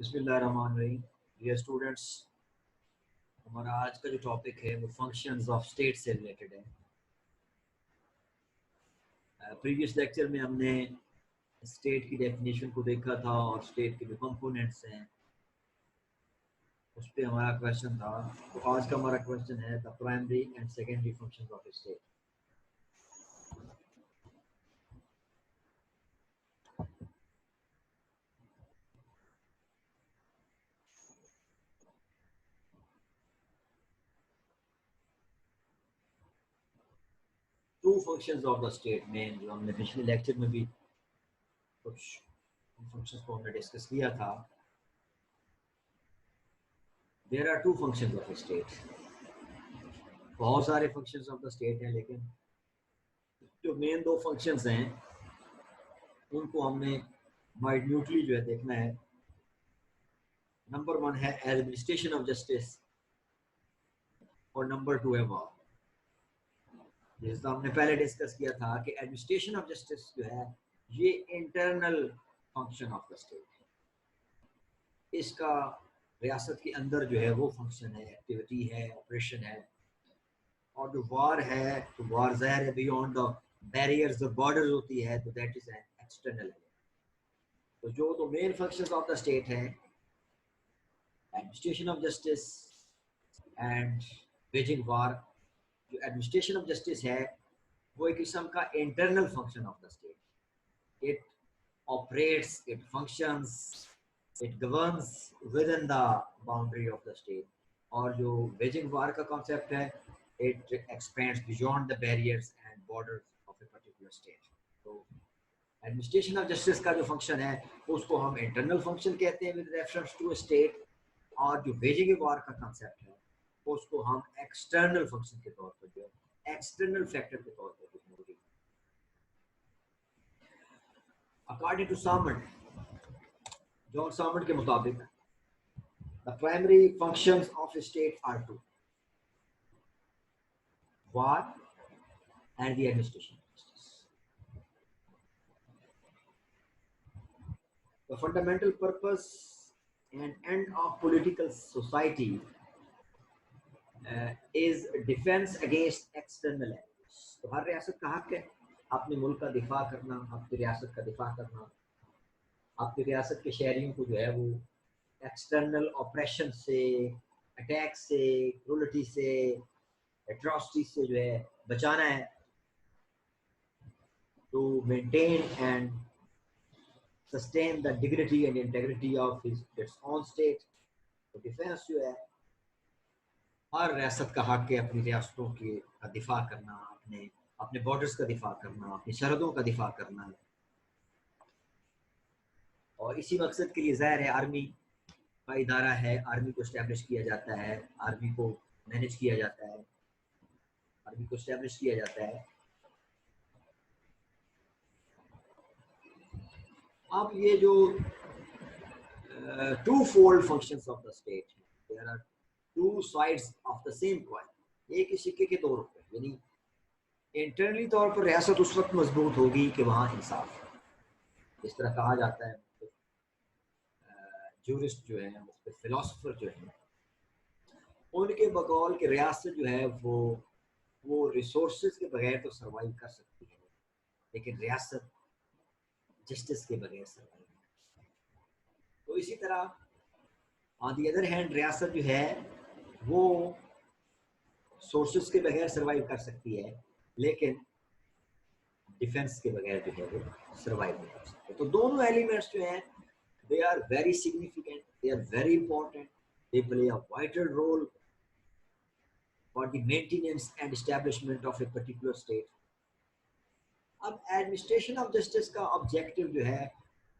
बिस्मिल्लाहिर्रहमानिर्रहीम। Dear students, हमारा आज का जो टॉपिक है वो फंक्शंस ऑफ स्टेट से रिलेटेड है। प्रीवियस लेक्चर में हमने स्टेट की डेफिनेशन को देखा था और स्टेट के जो कंपोनेंट्स हैं उस पर हमारा क्वेश्चन था। तो आज का हमारा क्वेश्चन है the primary and secondary functions of state. Two functions of the state में जो हमने पिछले लेक्चर में भी कुछ फंक्शंस को हमने डिस्कस किया था। There are two functions of state. बहुत सारे फंक्शंस ऑफ द स्टेट हैं, लेकिन जो मेन दो फंक्शंस हैं उनको हमने माइन्यूटली जो है देखना है। नंबर वन है एडमिनिस्ट्रेशन ऑफ जस्टिस और नंबर टू है वॉर। जैसा हमने पहले डिस्कस किया था कि एडमिनिस्ट्रेशन ऑफ जस्टिस जो है ये internal function of the state है। इसका रियासत के अंदर जो है वो फंक्शन है, एक्टिविटी है, ऑपरेशन है। और जो वार है तो वार ज़ाहिर है बियॉन्ड द बैरियर्स और बॉर्डर्स होती है, तो दैट इज एन एक्सटर्नल है। तो जो तो main functions of the state है administration of justice and waging war. जो एडमिनिस्ट्रेशन ऑफ जस्टिस है वो एक किस्म का internal function of the state. It operates, it functions, it governs within the boundary of the state. और जो waging war का कॉन्सेप्ट है it expands beyond the barriers and borders of a particular state. तो administration of justice का जो function है उसको हम इंटरनल फंक्शन कहते हैं विद रेफरेंस टू स्टेट, और जो वेजिंग वार का कॉन्सेप्ट है उसको हम एक्सटर्नल फंक्शन के तौर पर, जो एक्सटर्नल फैक्टर के तौर पर देखेंगे। According to Salmond, John Salmond के मुताबिक the primary functions of state are two: war and the administration of justice. The fundamental purpose and end of political society is defense against external enemies. तो हर रियासत का हक है अपने मुल्क का दिफा करना, अपनी रियासत का दिफा करना, अपनी रियासत के शहरियों को जो है वो एक्सटर्नल ऑपरेशन से, अटैक से, क्रूलिटी से, एट्रॉसिटी से जो है बचाना है। to maintain and sustain the dignity and integrity of its own state। तो डिफेंस जो है हर रियासत का हक है अपनी रियासतों के का दिफा करना, अपने अपने बॉर्डर्स का दिफा करना, अपनी सरहदों का दिफा करना। और इसी मकसद के लिए ज़ाहिर है आर्मी का इदारा है, आर्मी को इस्टेब्लिश किया जाता है, आर्मी को मैनेज किया जाता है, आर्मी को इस्टेब्लिश किया जाता है। अब ये जो twofold functions of the state, there are two sides of the same coin, एक ही सिक्के के दो रुपए। यानी इंटरनली तौर पर रियासत उस वक्त मजबूत होगी कि वहाँ इंसाफ है। इस तरह कहा जाता है। जूरिस्ट जो है, फिलोसफर जो है, उनके बकौल कि रियासत जो है वो रिसोर्सेज के बगैर तो सर्वाइव कर सकती है, लेकिन रियासत जस्टिस के बगैर सर्वाइव नहीं कर सकती। तो इसी तरह ऑन दी अदर हैंड रियासत जो है वो सोर्सेस के बगैर सर्वाइव कर सकती है, लेकिन डिफेंस के बगैर जो है वो सर्वाइव नहीं कर सकते। तो दोनों एलिमेंट्स जो हैं they are very significant, they are very important, they play a vital role for the maintenance and establishment of a particular state। अब एडमिनिस्ट्रेशन ऑफ जस्टिस का ऑब्जेक्टिव जो है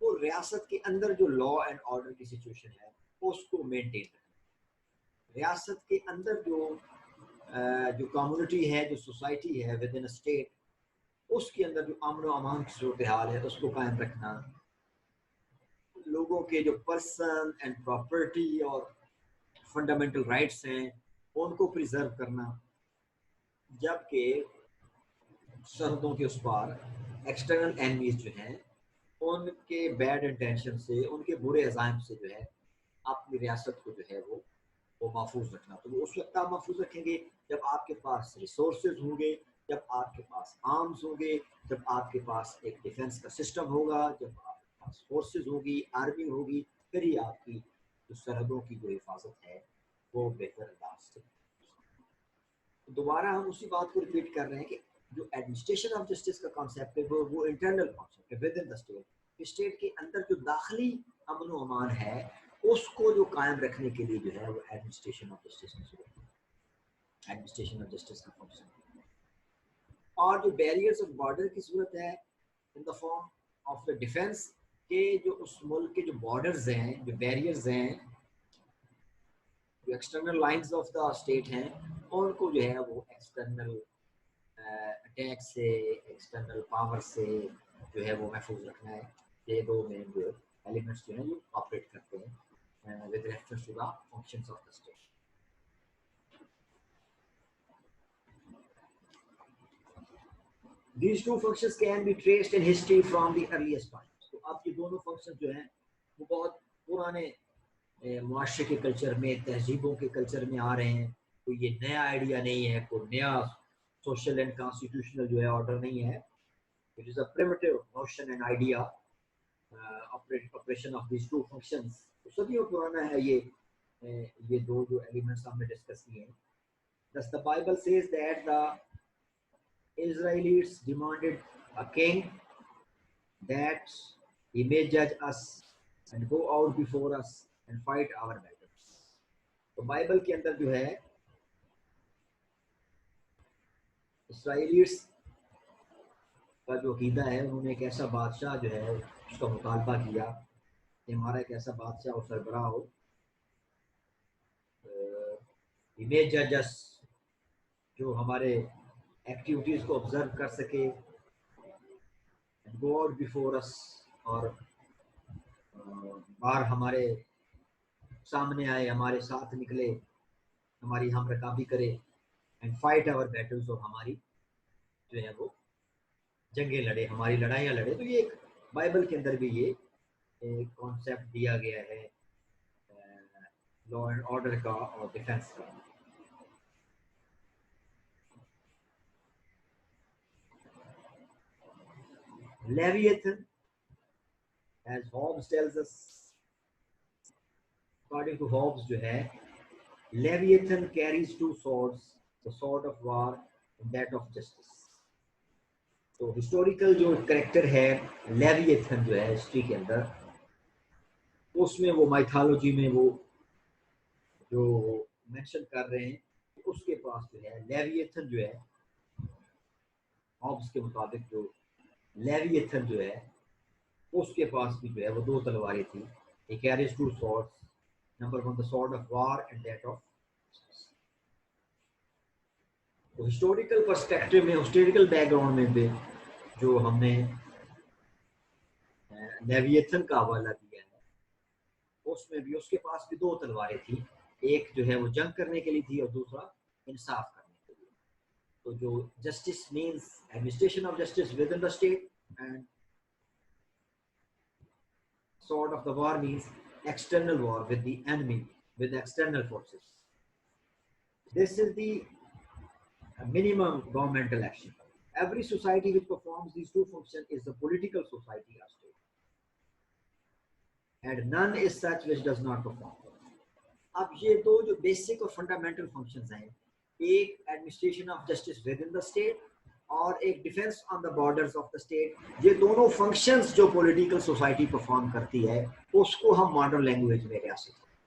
वो रियासत के अंदर जो लॉ एंड ऑर्डर की सिचुएशन है उसको मेंटेन करना। रियासत के अंदर जो कम्युनिटी है, जो सोसाइटी है विद इन स्टेट, उसके अंदर जो अमन और अमान की सूरत हाल है उसको कायम रखना, लोगों के जो पर्सन एंड प्रॉपर्टी और फंडामेंटल राइट्स हैं उनको प्रिजर्व करना, जबकि सरहदों के उस पार एक्सटर्नल एनिमीज जो हैं उनके बैड इंटेंशन से, उनके बुरे अज़ाइम से जो है अपनी रियासत को जो है वो महफूज रखना। तो वो उस वक्त आप महफूज रखेंगे जब आपके पास रिसोर्सेज होंगे, जब आपके पास आर्म्स होंगे, जब आपके पास एक डिफेंस का सिस्टम होगा, जब आपके पास फोर्सेज होगी, आर्मी होगी, फिर ही आपकी जो सरहदों की जो हिफाजत है वो बेहतर अंदाज से। तो दोबारा हम उसी बात को रिपीट कर रहे हैं कि जो एडमिनिस्ट्रेशन ऑफ जस्टिस का कॉन्सेप्ट है वो इंटरनल कॉन्सेप्ट है with in the state. State के अंदर जो दाखिली अमन व अमान है उसको जो कायम रखने के लिए जो है वो एडमिनिस्ट्रेशन ऑफ जस्टिस की जरूरत है, एडमिनिस्ट्रेशन ऑफ जस्टिस का फंक्शन। और जो बैरियर्स ऑफ बॉर्डर की जरूरत है in the form of the defence के, जो उस मुल्क के जो बॉर्डर्स हैं, जो बैरियर्स हैं, जो external lines of the state हैं, उनको जो है वो एक्सटर्नल अटैक से, एक्सटर्नल पावर से जो है वो महफूज रखना है। ये दो मेन जो एलिमेंट्स जो हैं ये ऑपरेट करते हैं with reference to the functions of the state. These two functions can be traced in history from the earliest times। तो अब ये दोनों फंक्शन जो हैं वो बहुत पुराने मुआशरे के कल्चर में, तहजीबों के कल्चर में आ रहे हैं। तो ये नया आइडिया नहीं है, कोई नया सोशल एंड कॉन्स्टिट्यूशनल जो है ऑर्डर नहीं है। It is a primitive notion and idea operation of these two functions. तो सदियों पुराना है ये दो जो एलिमेंट्स हमने डिस्कस किए हैं। Thus the Bible says that the Israelites demanded a king that he may judge us and go out before us and fight our battles। तो बाइबल के अंदर जो है इसराइलीट्स का जो अकीदा है, उन्होंने एक ऐसा बादशाह जो है उसका मुतालबा किया कि हमारा एक ऐसा बादशाह और सरबराह हो, he may judge us, जो हमारे एक्टिविटीज को ऑब्जर्व कर सके, गो आउट बिफोर अस, और बाहर हमारे सामने आए, हमारे साथ निकले, हमारी हम रकाबी करे, एंड फाइट आवर बैटल्स, और हमारी जो है वो जंगें लड़े, हमारी लड़ाइयाँ लड़े। तो ये एक बाइबल के अंदर भी ये कॉन्सेप्ट दिया गया है लॉ एंड ऑर्डर का और डिफेंस का। Leviathan, as Hobbes tells us, according to Hobbes जो है, Leviathan carries two swords, the sword of war and that of justice। तो हिस्टोरिकल जो करेक्टर है लेविएथन जो है हिस्ट्री के अंदर, उसमें वो माइथोलॉजी में वो जो मेंशन कर रहे हैं, उसके पास जो है लेविएथन जो है, हॉब्स के मुताबिक जो लेविएथन जो है उसके पास भी जो है वो दो तलवारें थी। He carries two swords, number one the sword of war and that of justice। तो हिस्टोरिकल पर्सपेक्टिव में, हिस्टोरिकल बैकग्राउंड में भी जो हमने लेविएथन का हवाला दिया है, उसमें भी उसके पास भी दो तलवारें थी, एक जो है वो जंग करने के लिए थी और दूसरा इंसाफ करने के लिए। तो जो justice means administration of justice with in the state, and sword of the war means external war with the enemy, with external forces। This is the minimum governmental action। Every society which performs these two functions is a political society or state, and none is such which does not perform। अब ये दो जो basic और fundamental functions हैं, एक administration of justice with in the state और एक defence on the borders of the state, ये दोनों फंक्शंस जो पॉलिटिकल सोसाइटी परफॉर्म करती है उसको हम मॉडर्न लैंग्वेज में कह सकते हैं।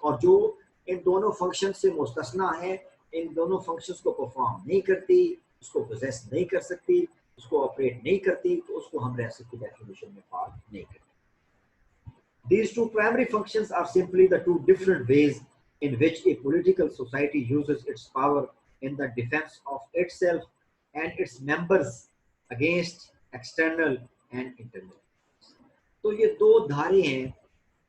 और जो इन दोनों फंक्शन से मुस्तस्ना है, इन दोनों फंक्शंस को परफॉर्म नहीं करती, उसको पोजेस नहीं कर सकती, उसको ऑपरेट नहीं करती, तो उसको हम रियासत की डेफिनेशन में पार नहीं करते। These two primary functions are simply the two different ways in which a political society uses its power in the defense of itself and its members against external and internal। तो ये दो धारे हैं,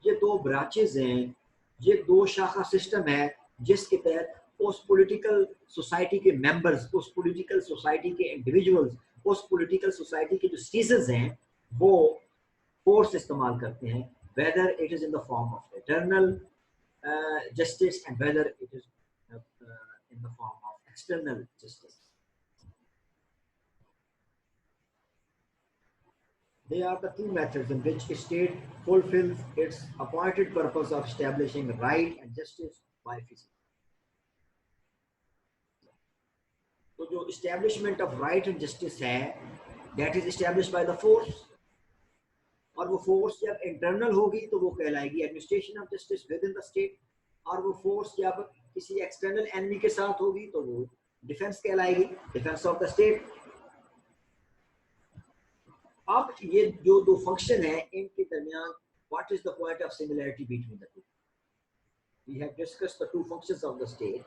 ये दो ब्रांचेस हैं, ये दो शाखा सिस्टम है जिसके तहत उस पॉलिटिकल सोसाइटी के मेंबर्स, उस पॉलिटिकल सोसाइटी के इंडिविजुअल्स, उस पॉलिटिकल सोसाइटी के जो सिटीजंस हैं वो फोर्स इस्तेमाल करते हैं, whether it is in the form of eternal justice and whether it is in the form of external justice. They are the two methods in which a state fulfills its appointed purpose of establishing right and justice by physics. तो जो establishment of right and justice है, that is established by the force, और वो force जब internal होगी तो वो कहलाएगी administration of justice within the state, और वो force जब किसी external enemy के साथ होगी तो वो defense कहलाएगी, defense of the state. अब ये जो दो फंक्शन है इनके दरमियान what is the point of similarity between the two? We have discussed the two functions of the state.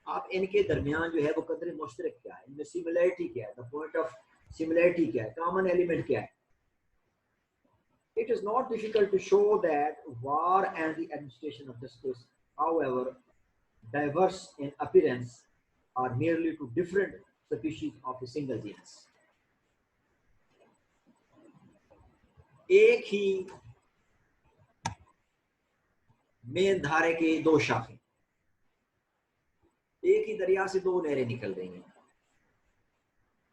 आप इनके दरमियान जो है वो कदर मुश्तरक क्या है, इनमें सिमिलरिटी क्या है, the point of similarity क्या है, common element क्या है? It is not difficult to show that war and the administration of justice, however diverse in appearance, are merely two different species of a single genus. एक ही main धारे के दो शाखें, एक ही दरिया से दो नहरें निकल रही हैं.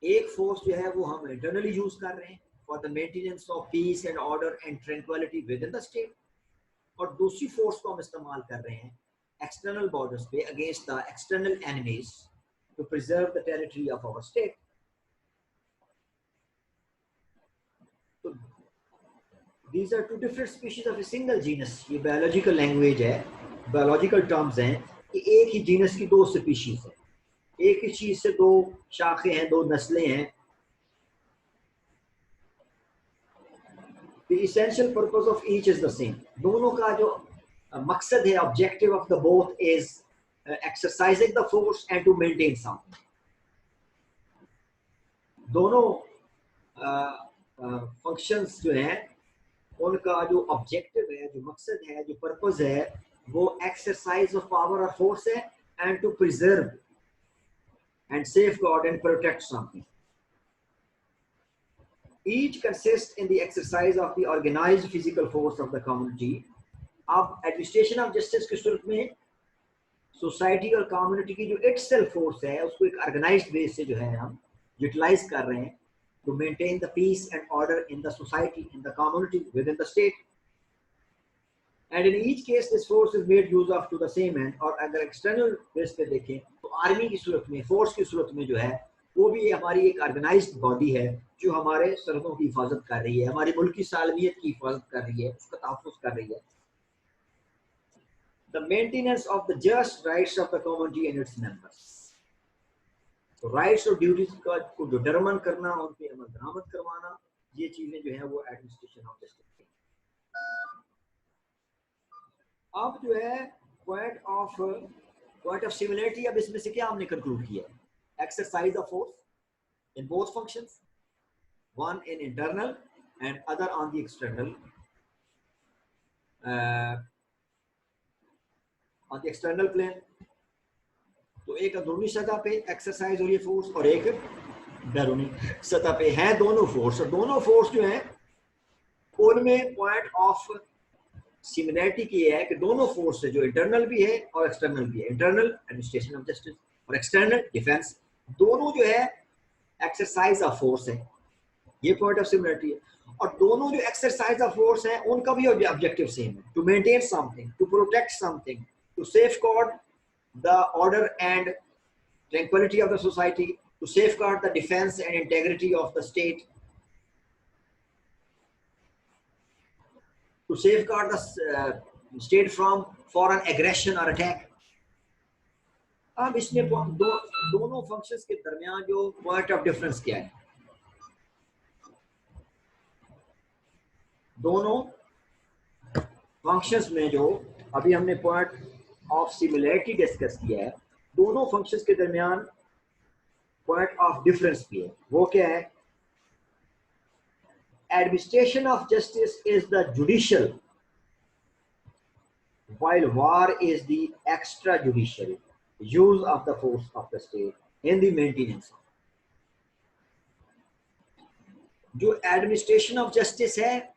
एक फोर्स जो है वो हम इंटरनली यूज कर रहे हैं for the maintenance of peace and order and tranquillity within the state, और दूसरी फोर्स को हम इस्तेमाल कर रहे हैं एक्सटर्नल बॉर्डर्स पे against the external enemies to preserve the territory of our state. These are two different species of a single genus. ये biological language है, biological terms हैं कि एक ही genus की दो species है, एक ही चीज से दो शाखें हैं, दो नस्लें हैं. The essential purpose of each is the same. दोनों का जो मकसद है, objective of the both is exercising the force and to maintain something. दोनों functions जो हैं उनका जो ऑब्जेक्टिव है, जो मकसद है, जो पर्पस है, वो एक्सरसाइज ऑफ पावर और फोर्स है and to preserve and safeguard and protect something. Each consist in the exercise of the organised physical force of the community. अब एडमिनिस्ट्रेशन ऑफ जस्टिस की सूरत में सोसाइटी और कम्युनिटी की जो इटसेल्फ फोर्स है उसको एक ऑर्गेनाइज्ड बेस से जो है हम यूटिलाइज कर रहे हैं to maintain the peace and order in the society, in the community, within the state. And in each case, this force is made use of to the same end. और अगर external base पे देखें तो army की सूरत में, force की सूरत में जो है वो भी हमारी एक ऑर्गेनाइज्ड बॉडी है जो हमारे सरहदों की हिफाजत कर रही है, हमारी मुल्क की सालमियत की हिफाजत कर रही है, उसका तहफ़्फ़ुज़ कर रही है. The maintenance of the just rights of the community and its members. तो राइट्स और ड्यूटीज का को डिटरमिन करना, उन पे अमल दरामद करवाना, ये चीजें जो है वो एडमिनिस्ट्रेशन ऑफ जस्टिस. अब जो है पॉइंट ऑफ सिमिलरिटी, अब इसमें से क्या हमने कंक्लूड किया है? Exercise of force in both functions, one in internal and other on the external, on the external plane. तो एक अंदरूनी सतह पे एक्सरसाइज हो रही है फोर्स और एक बैरूनी सतह पे है दोनों फोर्स. और दोनों फोर्स जो हैं उनमें पॉइंट ऑफ सिमिलरिटी की है कि दोनों फोर्स है जो इंटरनल भी है और एक्सटर्नल भी है. इंटरनल एडमिनिस्ट्रेशन ऑफ जस्टिस और एक्सटर्नल डिफेंस, दोनों जो है एक्सरसाइज ऑफ फोर्स है. ये पॉइंट ऑफ सिमिलरिटी है. और दोनों जो एक्सरसाइज ऑफ फोर्स है उनका भी ऑब्जेक्टिव सेम है, to maintain something, to protect something, to safeguard the order and tranquility of the society, to safeguard the defense and integrity of the state, to safeguard the state from foreign aggression or attack. अब इसमें दोनों functions के दरमियान जो point of difference क्या है? दोनों functions में जो अभी हमने पॉइंट ऑफ सिमिलरिटी डिस्कस किया है, दोनों फंक्शंस के दरमियान पॉइंट ऑफ डिफरेंस भी है. वो क्या है? Administration of justice is the judicial, while war is the extrajudicial use of the force of the state in the maintenance. जो एडमिनिस्ट्रेशन ऑफ जस्टिस है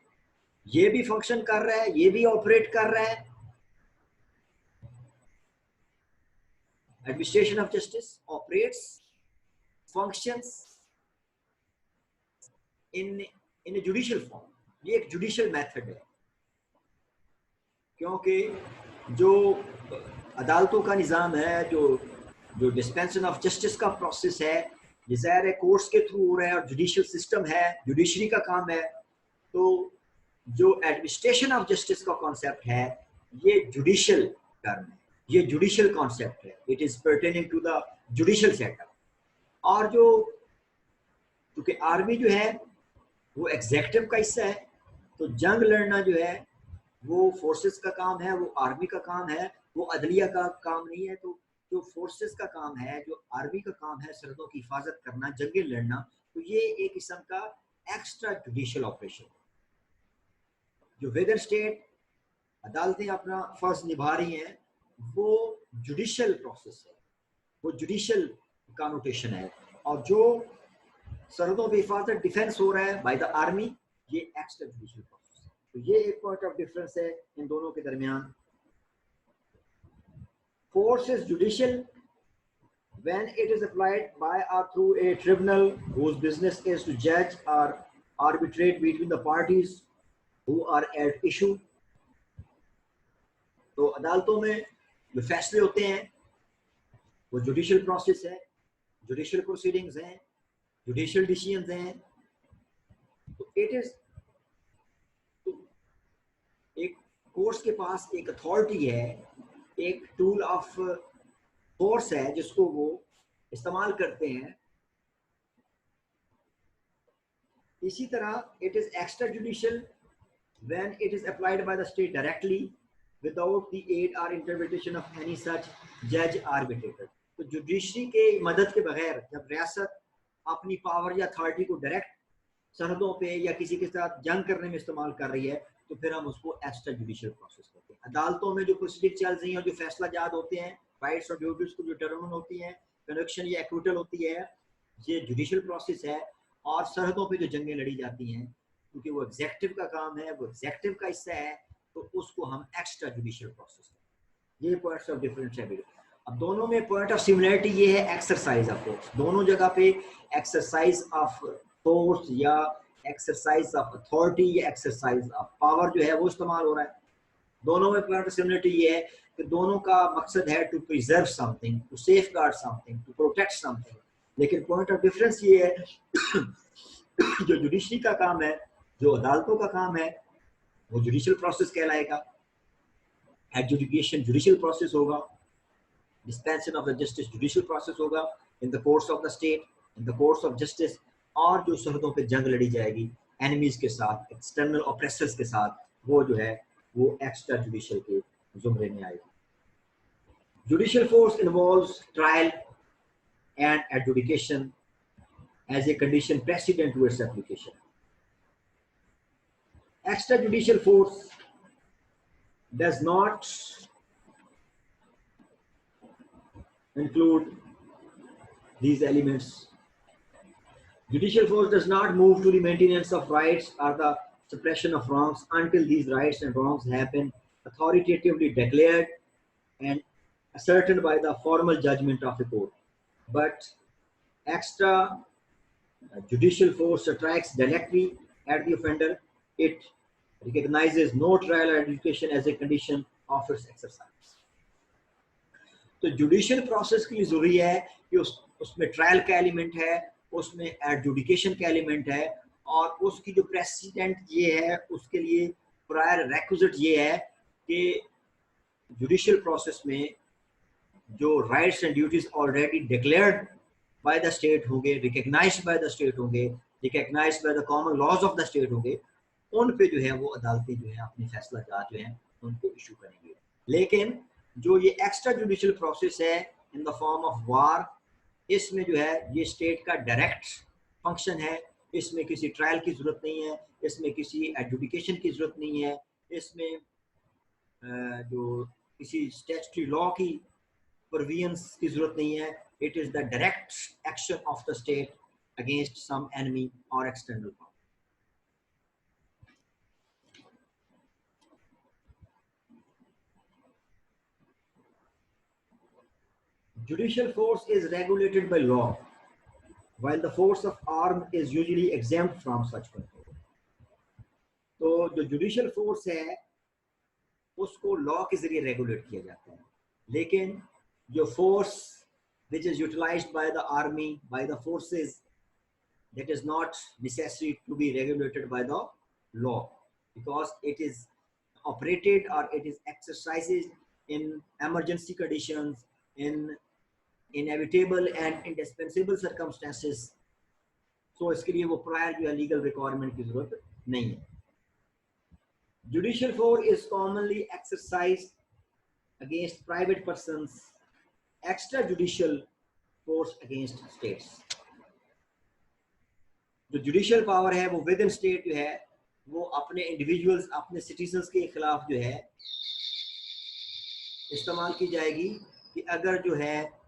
ये भी फंक्शन कर रहा है, ये भी ऑपरेट कर रहा है Administration of justice operates, functions in a judicial form. ये एक judicial method है, क्योंकि जो अदालतों का निज़ाम है, जो डिस्पेंसन ऑफ जस्टिस का प्रोसेस है, ये ज़ाहिर है कोर्ट्स के थ्रू हो रहा है और जुडिशियल सिस्टम है, जुडिशरी का काम है। तो जो एडमिनिस्ट्रेशन ऑफ जस्टिस का कॉन्सेप्ट है, ये जुडिशियल टर्म है, ये जुडिशियल कॉन्सेप्ट है, it is pertaining to the judicial setup. और जो क्योंकि आर्मी जो है वो एग्जेक्टिव का हिस्सा है, तो जंग लड़ना जो है वो फोर्सेस का काम है, वो आर्मी का काम है, वो अदलिया का काम नहीं है। तो जो फोर्सेस का काम है, जो आर्मी का काम है सरहदों की हिफाजत करना, जंगें लड़ना, तो ये एक किस्म का एक्स्ट्रा जुडिशियल ऑपरेशन। जो वेदर स्टेट अदालतें अपना फर्ज निभा रही हैं, वो जुडिशियल प्रोसेस है, वो जुडिशियल कॉनोटेशन है। और जो सरहदों पर हिफाजत डिफेंस हो रहा है बाय द आर्मी, ये एक्स्ट्रा जुडिशियल प्रोसेस है। तो ये एक पॉइंट ऑफ डिफरेंस है इन दोनों के दरमियान। Force is judicial when it is applied by or through a tribunal whose business is to judge or arbitrate between the parties who are at issue. तो अदालतों में जो फैसले होते हैं वो जुडिशियल प्रोसेस है, जुडिशियल प्रोसीडिंग्स हैं, जुडिशियल डिसीजंस हैं। तो इट इज एक कोर्ट्स के पास एक अथॉरिटी है, एक टूल ऑफ फोर्स है जिसको वो इस्तेमाल करते हैं। इसी तरह it is extra judicial when it is applied by the state directly without the aid और इंटरप्रिटेशन ऑफ एनी सच जज आर्बिट्रेटर। तो जुडिशरी के मदद के बगैर जब रियासत अपनी पावर या अथॉरिटी को डायरेक्ट सरहदों पे या किसी के साथ जंग करने में इस्तेमाल कर रही है, तो फिर हम उसको एक्स्ट्रा जुडिशियल प्रोसेस कहते हैं। अदालतों में जो प्रोसीडिंग चल रही है और जो फैसला जाद होते हैं, राइट्स और ड्यूटीज को जो डिटरमिन होती है, कन्विक्शन या एक्विटल होती है, ये जुडिशियल प्रोसेस है। और सरहदों पे जो जंगें लड़ी जाती हैं, क्योंकि वो एग्जेक्टिव का काम है, वो एग्जेक्टिव का हिस्सा है, तो उसको हम एक्स्ट्रा जुडिशियल प्रोसेस कहते हैं। ये पॉइंट्स ऑफ डिफरेंस है। अब दोनों में पॉइंट ऑफ सिमिलरिटी ये है, एक्सरसाइज ऑफ फोर्स। दोनों जगह पे एक्सरसाइज ऑफ फोर्स या एक्सरसाइज ऑफ अथॉरिटी या एक्सरसाइज ऑफ पावर जो है वो इस्तेमाल हो रहा है। दोनों में पॉइंट ऑफ सिमिलरिटी ये है कि दोनों का मकसद है to preserve something, to safeguard something, to protect something. लेकिन पॉइंट ऑफ डिफरेंस ये है जो जुडिशरी का काम है, जो अदालतों का काम है, वो जुडिशियल प्रोसेस कहलाएगा, एडजुडिकेशन जुडिशियल प्रोसेस होगा, dispensation of the justice judicial process होगा in the courts of the state, in the courts of justice. और जो सरहदों पे जंग लड़ी जाएगी एनिमीज के साथ, एक्सटर्नल ऑप्रेसर्स के साथ, वो जो है वो एक्स्ट्रा जुडिशियल के जुमरे में आएगी। Judicial force involves trial and adjudication as a condition precedent to its application. Extrajudicial force does not include these elements. Judicial force does not move to the maintenance of rights or the suppression of wrongs until these rights and wrongs have been authoritatively declared and ascertained by the formal judgment of the court. But extra judicial force strikes directly at the offender. It recognizes no trial or adjudication as a condition of its exercise. तो judicial process के लिए जरूरी है कि उसमें trial का element है, उसमें एडजुडिकेशन का एलिमेंट है, और उसकी जो प्रेसिडेंट ये है, उसके लिए प्रायर रेक्विजिट ये है कि जुडिशियल प्रोसेस में जो rights and duties already declared by the state होंगे, recognized by the state होंगे, recognized by the common laws of the state होंगे, उन पे जो है वो अदालतें जो है अपनी फैसला जात जो है उनको इशू करेंगे। लेकिन जो ये एक्स्ट्रा जुडिशियल प्रोसेस है in the form of war, इसमें जो है ये स्टेट का डायरेक्ट फंक्शन है, इसमें किसी ट्रायल की जरूरत नहीं है, इसमें किसी एडजुडिकेशन की जरूरत नहीं है, इसमें जो किसी स्टैट्यूटरी लॉ की प्रोविजंस की जरूरत नहीं है। It is the direct action of the state against some enemy or external power. Judicial force is regulated by law, while the force of arm is usually exempt from such control. तो जो judicial force है उसको law के जरिए regulate किया जाता है, लेकिन जो force which is utilized by the army, by the forces, that is not necessary to be regulated by the law, because it is operated or it is exercised in emergency conditions, in inevitable and indispensable circumstances. So इसके लिए वो prior जो है legal requirement की जरूरत नहीं है. Judicial force is commonly exercised against private persons, extrajudicial force against states. जो जुडिशियल पावर है वो विद इन स्टेट जो है वो अपने इंडिविजुअल्स, अपने सिटीजन्स के खिलाफ जो है इस्तेमाल की जाएगी कि अगर जो है